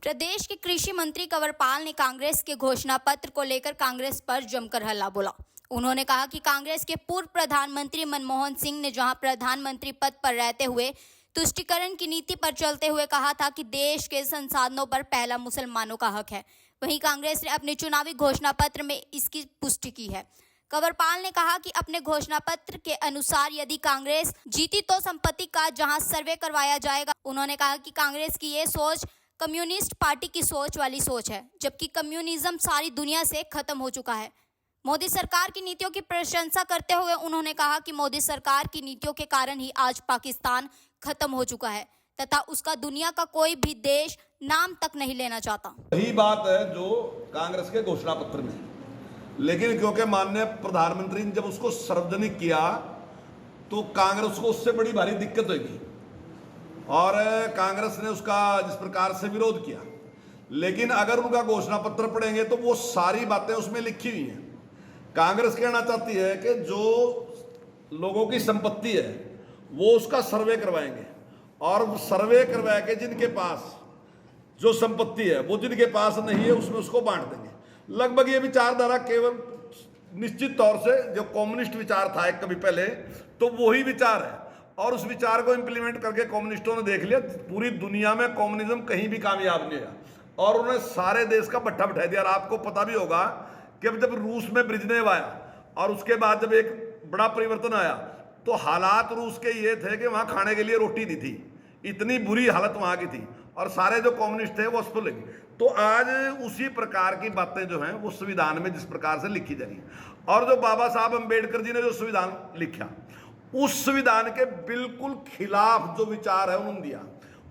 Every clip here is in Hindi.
प्रदेश के कृषि मंत्री कंवरपाल ने कांग्रेस के घोषणा पत्र को लेकर कांग्रेस पर जमकर हल्ला बोला। उन्होंने कहा कि कांग्रेस के पूर्व प्रधानमंत्री मनमोहन सिंह ने जहां प्रधानमंत्री पद पर रहते हुए तुष्टीकरण की नीति पर चलते हुए कहा था कि देश के संसाधनों पर पहला मुसलमानों का हक है, वहीं कांग्रेस ने अपने चुनावी घोषणा पत्र में इसकी पुष्टि की है। कंवरपाल ने कहा कि अपने घोषणा पत्र के अनुसार यदि कांग्रेस जीती तो संपत्ति का जहां सर्वे करवाया जाएगा। उन्होंने कहा कि कांग्रेस की ये सोच कम्युनिस्ट पार्टी की सोच वाली सोच है, जबकि कम्युनिज्म सारी दुनिया से खत्म हो चुका है। मोदी सरकार की नीतियों की प्रशंसा करते हुए उन्होंने कहा कि मोदी सरकार की नीतियों के कारण ही आज पाकिस्तान खत्म हो चुका है तथा उसका दुनिया का कोई भी देश नाम तक नहीं लेना चाहता। यही बात है जो कांग्रेस के घोषणा पत्र में, लेकिन क्योंकि माननीय प्रधानमंत्री ने जब उसको सार्वजनिक किया तो कांग्रेस को उससे बड़ी भारी दिक्कत होगी और कांग्रेस ने उसका जिस प्रकार से विरोध किया। लेकिन अगर उनका घोषणा पत्र पढ़ेंगे तो वो सारी बातें उसमें लिखी हुई हैं। कांग्रेस कहना चाहती है कि जो लोगों की संपत्ति है वो उसका सर्वे करवाएंगे और सर्वे करवा के जिनके पास जो संपत्ति है वो जिनके पास नहीं है उसमें उसको बांट देंगे। लगभग ये विचारधारा केवल निश्चित तौर से जो कम्युनिस्ट विचार था एक कभी पहले, तो वही विचार है और उस विचार को इंप्लीमेंट करके कम्युनिस्टों ने देख लिया पूरी दुनिया में कम्युनिज्म कहीं भी कामयाब नहीं हुआ और उन्होंने सारे देश का भट्ठा बिठा दिया। और आपको पता भी होगा कि जब रूस में ब्रेजनेव आया और उसके बाद जब एक बड़ा परिवर्तन आया तो हालात रूस के ये थे कि वहां खाने के लिए रोटी नहीं थी, इतनी बुरी हालत वहां की थी और सारे जो कम्युनिस्ट थे वो उसको लगे। तो आज उसी प्रकार की बातें जो हैं वो संविधान में जिस प्रकार से लिखी जा रही है और जो बाबा साहब अम्बेडकर जी ने जो संविधान लिखा उस संविधान के बिल्कुल खिलाफ जो विचार है उन्होंने दिया।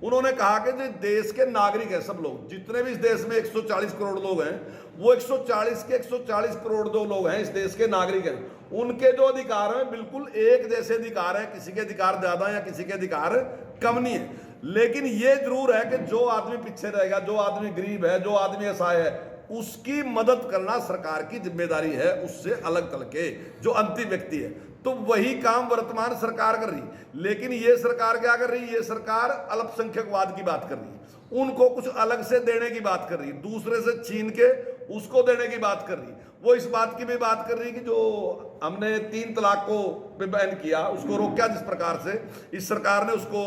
उन्होंने कहा कि जो देश के नागरिक हैं सब लोग, जितने भी इस देश में 140 करोड़ लोग हैं, वो 140 के 140 करोड़ जो लोग हैं इस देश के नागरिक हैं, उनके जो अधिकार हैं बिल्कुल एक जैसे अधिकार हैं, किसी के अधिकार ज्यादा या किसी के अधिकार कम नहीं है। लेकिन ये जरूर है कि जो आदमी पीछे रहेगा, जो आदमी गरीब है, जो आदमी असहाय है, उसकी मदद करना सरकार की जिम्मेदारी है, उससे अलग तल के जो अंतिम व्यक्ति है। तो वही काम वर्तमान सरकार कर रही। लेकिन ये सरकार क्या कर रही है? ये सरकार अल्पसंख्यकवाद की बात कर रही है, उनको कुछ अलग से देने की बात कर रही है, दूसरे से छीन के उसको देने की बात कर रही है। वो इस बात की भी बात कर रही है कि जो हमने 3 तलाक को बैन किया उसको रोका जिस प्रकार से इस सरकार ने उसको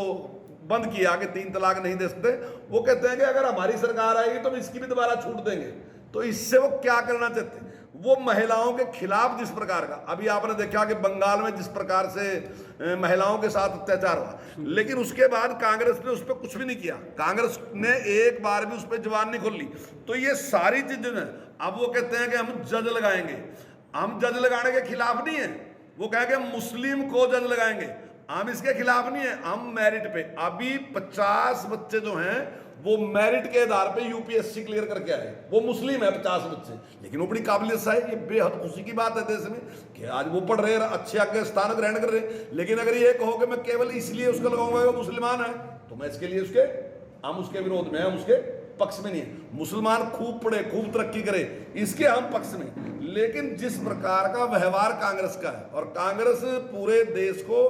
बंद किया कि 3 तलाक नहीं दे सकते, वो कहते हैं कि अगर हमारी सरकार आएगी तो हम इसकी भी दोबारा छूट देंगे। तो इससे वो क्या करना चाहते हैं? वो महिलाओं के खिलाफ जिस प्रकार का अभी आपने देखा कि बंगाल में जिस प्रकार से महिलाओं के साथ अत्याचार हुआ, लेकिन उसके बाद कांग्रेस ने उस पर कुछ भी नहीं किया, कांग्रेस ने एक बार भी उस पर जबान नहीं खोली। तो ये सारी चीजें हैं। अब वो कहते हैं कि हम जज लगाएंगे, हम जज लगाने के खिलाफ नहीं है, वो कहेंगे मुस्लिम को जज लगाएंगे, हम इसके खिलाफ नहीं है, हम मेरिट पे। अभी 50 बच्चे जो हैं वो मेरिट के आधार पे यूपीएससी क्लियर करके आए, वो मुस्लिम है 50 बच्चे, लेकिन वो बड़ी काबिलियत से है। ये बेहद खुशी की बात है देश में कि आज वो पढ़ रहे हैं, अच्छे आगे स्थान ग्रहण कर रहे हैं। लेकिन अगर ये कहो कि मैं केवल इसलिए उसको लगाऊंगा वो मुसलमान है, तो मैं इसके लिए हम उसके विरोध में, हम उसके पक्ष में नहीं है। मुसलमान खूब पढ़े, खूब तरक्की करे, इसके हम पक्ष में। लेकिन जिस प्रकार का व्यवहार कांग्रेस का है और कांग्रेस पूरे देश को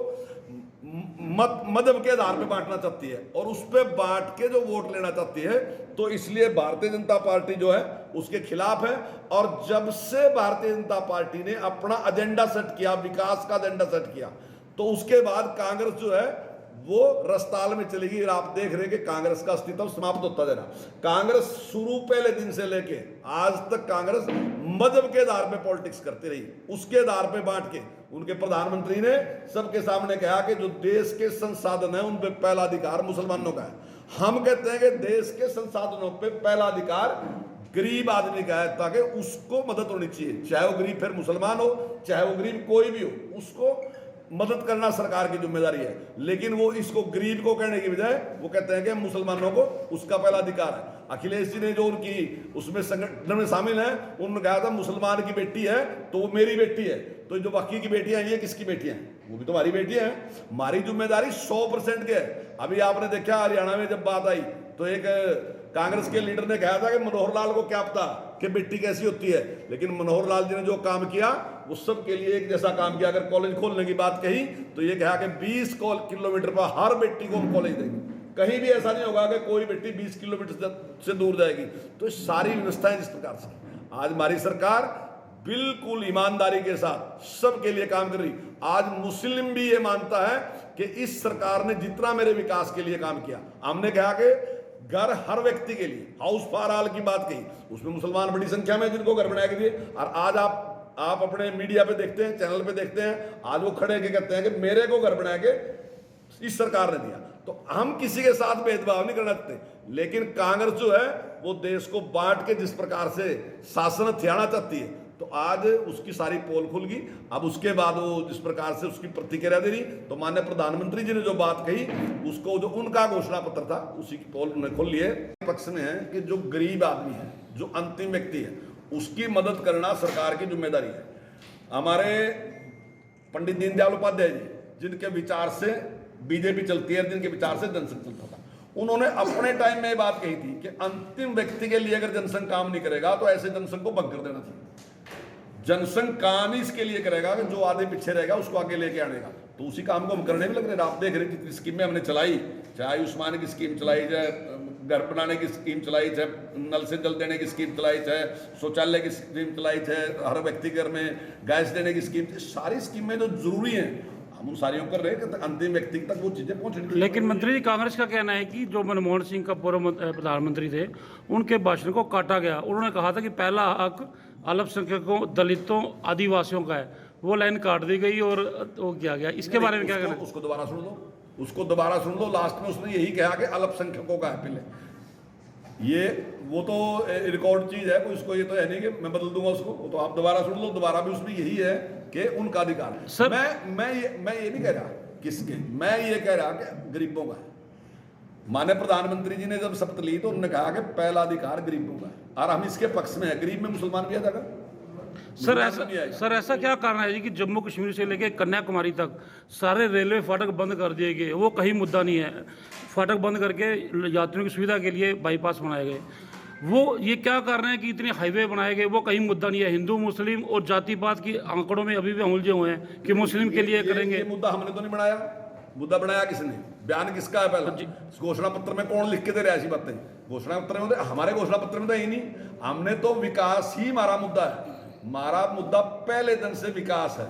मजहब के आधार पे बांटना चाहती है और उस पे बांट के जो वोट लेना चाहती है, तो इसलिए भारतीय जनता पार्टी जो है उसके खिलाफ है। और जब से भारतीय जनता पार्टी ने अपना एजेंडा सेट किया, विकास का एजेंडा सेट किया, तो उसके बाद कांग्रेस जो है वो रसताल में चलेगी। आप देख रहे हैं कि कांग्रेस का अस्तित्व समाप्त होता जा रहा। कांग्रेस शुरू पहले दिन से लेके आज तक कांग्रेस मजहब के आधार पे पॉलिटिक्स करती रही, उसके आधार पे बांट के। उनके प्रधानमंत्री ने सबके सामने कहा कि जो देश के संसाधन है उन पे पहला अधिकार मुसलमानों का है। हम कहते हैं कि देश के संसाधनों पे पहला अधिकार गरीब आदमी का है, ताकि उसको मदद होनी चाहिए, चाहे वो गरीब फिर मुसलमान हो, चाहे वो गरीब कोई भी हो, उसको मदद करना सरकार की जिम्मेदारी है। लेकिन वो इसको गरीब को कहने की बजाय वो कहते हैं कि मुसलमानों को उसका पहला अधिकार है। अखिलेश जी ने जो उनकी उसमें संगठन में शामिल है, उन्होंने कहा था मुसलमान की बेटी है तो वो मेरी बेटी है, तो जो बाकी की बेटियां हैं ये किसकी बेटियां हैं? वो भी तो हमारी बेटियां हैं। हमारी जिम्मेदारी 100% के है। अभी आपने देखा हरियाणा में जब बात आई तो एक कांग्रेस के लीडर ने कहा था कि मनोहर लाल को क्या पता कि बेटी कैसी होती है, लेकिन मनोहर लाल जी ने जो काम किया वो सबके लिए एक जैसा काम किया। अगर कॉलेज खोलने की बात कही तो ये कहा कि 20 किलोमीटर पर हर बेटी को हम कॉलेज देंगे। कहीं भी ऐसा नहीं होगा कि कोई बेटी 20 किलोमीटर से दूर जाएगी। तो ये सारी व्यवस्थाएं जिस प्रकार से आज हमारी सरकार बिल्कुल ईमानदारी के साथ सबके लिए काम कर रही। आज मुस्लिम भी ये मानता है कि इस सरकार ने जितना मेरे विकास के लिए काम किया, हमने कहा कि घर हर व्यक्ति के लिए, हाउस फॉर ऑल की बात कही, उसमें मुसलमान बड़ी संख्या में जिनको घर बना के दिए। और आज आप अपने मीडिया पे देखते हैं, चैनल पे देखते हैं, आज वो खड़े के कहते हैं कि मेरे को घर बना के इस सरकार ने दिया। तो हम किसी के साथ भेदभाव नहीं करना चाहते, लेकिन कांग्रेस जो है वो देश को बांट के जिस प्रकार से शासन हथियाना चाहती है, तो आज उसकी सारी पोल खुल गई। अब उसके बाद वो जिस प्रकार से उसकी प्रतिक्रिया दे रही, तो माननीय प्रधानमंत्री जी ने जो बात कही, उसको जो उनका घोषणा पत्र था उसी की पोल उन्हें खोल लिए। पक्ष में है कि जो गरीब आदमी है, जो अंतिम व्यक्ति है, उसकी मदद करना सरकार की जिम्मेदारी है। हमारे पंडित दीनदयाल उपाध्याय जी, जिनके विचार से बीजेपी चलती है, जिनके विचार से जनसंघ चलता था, उन्होंने अपने टाइम में ये बात कही थी कि अंतिम व्यक्ति के लिए अगर जनसंघ काम नहीं करेगा तो ऐसे जनसंघ को बंद कर देना चाहिए। जनसंघ काम ही इसके लिए करेगा कि जो आधे पीछे रहेगा उसको आगे लेके आनेगा। तो उसी काम को हम करने भी लग रहे हैं। आप देख रहे हैं कितनी स्कीमें हमने चलाई, चाहे आयुष्मान की स्कीम चलाई, चाहे घर बनाने की स्कीम चलाई, चाहे नल से जल देने की स्कीम चलाई, चाहे शौचालय की स्कीम चलाई, चाहे हर व्यक्ति घर में गैस देने की स्कीम। सारी स्कीमें जो जरूरी हैं हम उन सारियों कर रहे हैं कि अंतिम व्यक्ति तक वो चीजें पहुंचनी। लेकिन मंत्री जी, कांग्रेस का कहना है कि जो मनमोहन सिंह का पूर्व प्रधानमंत्री थे, उनके भाषण को काटा गया। उन्होंने कहा था कि पहला हक अल्पसंख्यकों, दलितों, आदिवासियों का है, वो लाइन काट दी गई और वो किया गया। इसके बारे में क्या कहना है? उसको दोबारा सुन लो, उसको दोबारा सुन लो। लास्ट में उसने यही कहा कि अल्पसंख्यकों का है पहले। ये वो तो रिकॉर्ड चीज है, कोई उसको ये तो है नहीं कि मैं बदल दूंगा उसको। वो तो आप दोबारा सुन लो, दोबारा भी उसमें यही है कि उनका अधिकार है। सर, मैं ये नहीं कह रहा किसके, मैं ये कह रहा कि गरीबों का है। माननीय प्रधानमंत्री जी ने जब शपथ ली तो उन्होंने कहा कि पहला अधिकार गरीबों का है, और हम इसके पक्ष में है। गरीब में मुसलमान भी आ जाएगा। सर ऐसा क्या कारण है जी कि जम्मू कश्मीर से लेकर कन्याकुमारी तक सारे रेलवे फाटक बंद कर दिए गए? वो कहीं मुद्दा नहीं है। फाटक बंद करके यात्रियों की सुविधा के लिए बाईपास बनाए गए। वो ये क्या कारण है कि इतने हाईवे बनाए गए? वो कहीं मुद्दा नहीं है। हिंदू मुस्लिम और जाति पात की आंकड़ों में अभी भी हम उलझे हुए हैं कि मुस्लिम के लिए करेंगे। ये मुद्दा हमने तो नहीं बनाया। मुद्दा बनाया किसने? बयान किसका है? पहला घोषणा पत्र में कौन लिख के दे रहा है ऐसी बातें? घोषणा पत्र में हमारे घोषणा पत्र में तो ही नहीं। हमने तो विकास ही हमारा मुद्दा है। हमारा मुद्दा पहले दिन से विकास है,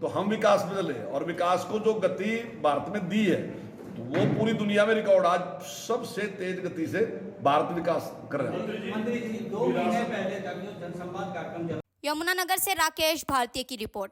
तो हम विकास में चले। और विकास को जो गति भारत में दी है, तो वो पूरी दुनिया में रिकॉर्ड। आज सबसे तेज गति से भारत विकास कर रहे हैं। मंत्री जी 2 महीने पहले तक जो जनसंवाद कार्यक्रम यमुनानगर से राकेश भारती की रिपोर्ट।